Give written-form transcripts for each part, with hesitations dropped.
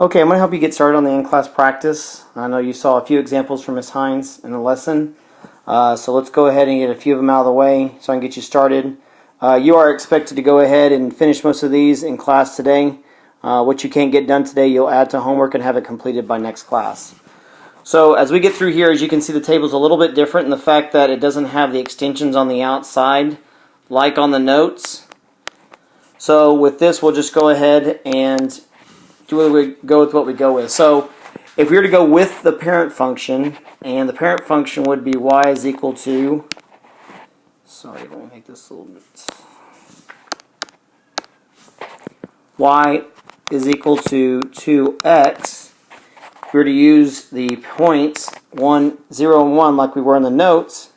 Okay, I'm going to help you get started on the in-class practice. I know you saw a few examples from Ms. Hines in the lesson. So let's go ahead and get a few of them out of the way so I can get you started. You are expected to go ahead and finish most of these in class today. What you can't get done today, you'll add to homework and have it completed by next class. So as we get through here, as you can see, the table's a little bit different in the fact that it doesn't have the extensions on the outside like on the notes. So with this, we'll just go ahead and go with what we go with. So if we were to go with the parent function, and the parent function would be y is equal to, sorry, let me make this a little bit, y is equal to 2x. If we were to use the points 1, 0, and 1 like we were in the notes,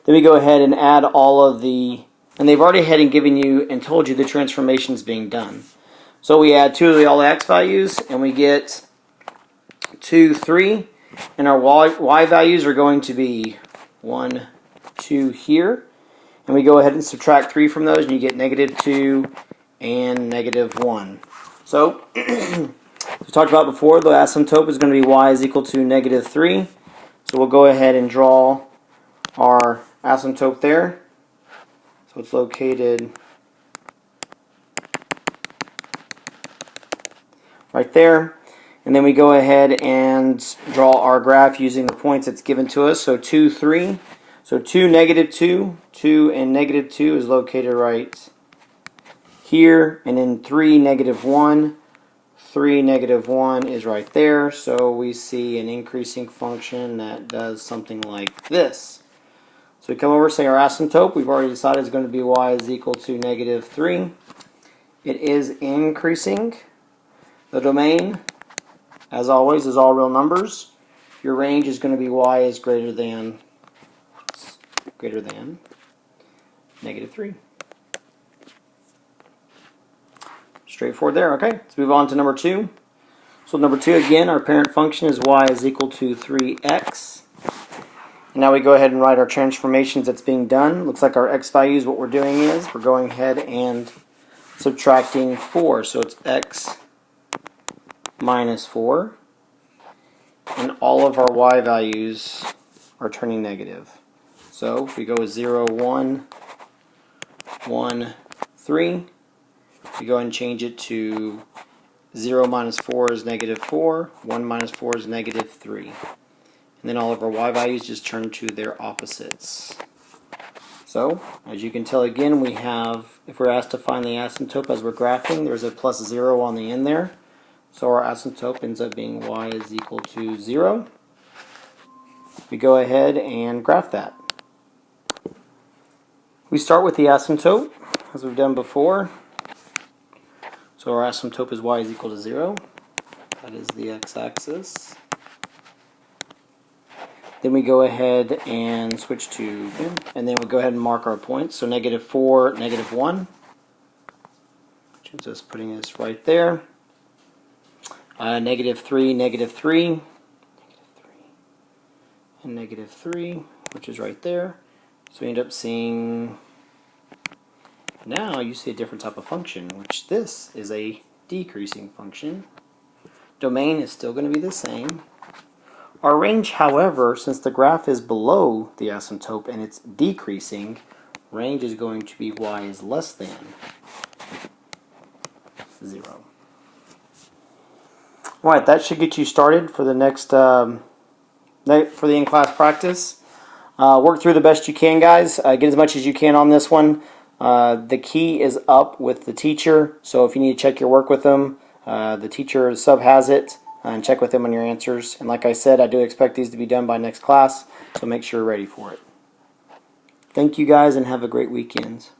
then we go ahead and add all of the, and they've already had and given you and told you the transformation is being done. So we add two of all the x values, and we get 2, 3, and our y values are going to be 1, 2 here. And we go ahead and subtract 3 from those, and you get -2 and -1. So, as we talked about before, the asymptote is going to be y is equal to -3. So we'll go ahead and draw our asymptote there. So it's located right there. And then we go ahead and draw our graph using the points that's given to us. So 2, 3. So 2, -2. 2 and -2 is located right here. And then 3, -1. 3, -1 is right there. So we see an increasing function that does something like this. So we come over, say our asymptote. We've already decided it's going to be y is equal to -3. It is increasing. The domain, as always, is all real numbers. Your range is going to be y is greater than -3. Straightforward there. Okay, let's move on to number 2. So number 2, again, our parent function is y is equal to 3x. And now we go ahead and write our transformations that's being done. Looks like our x values, what we're doing is we're going ahead and subtracting 4. So it's x minus 4, and all of our y values are turning negative. So if we go with 0, 1, 1, 3, we go ahead and change it to 0 minus 4 is -4, 1 minus 4 is -3. And then all of our y values just turn to their opposites. So, as you can tell again, we have, if we're asked to find the asymptote as we're graphing, there's a +0 on the end there. So our asymptote ends up being y is equal to 0. We go ahead and graph that. We start with the asymptote, as we've done before. So our asymptote is y is equal to 0. That is the x-axis. Then we go ahead and switch to, and then we go ahead and mark our points. So -4, -1, which is just putting this right there. -3, -3, and -3, which is right there. So we end up seeing, now you see a different type of function, which this is a decreasing function. Domain is still going to be the same. Our range, however, since the graph is below the asymptote and it's decreasing, range is going to be y is less than 0. Alright, that should get you started for the next, for the in-class practice. Work through the best you can, guys. Get as much as you can on this one. The key is up with the teacher, so if you need to check your work with them, the teacher sub has it, and check with them on your answers. And like I said, I do expect these to be done by next class, so make sure you're ready for it. Thank you guys, and have a great weekend.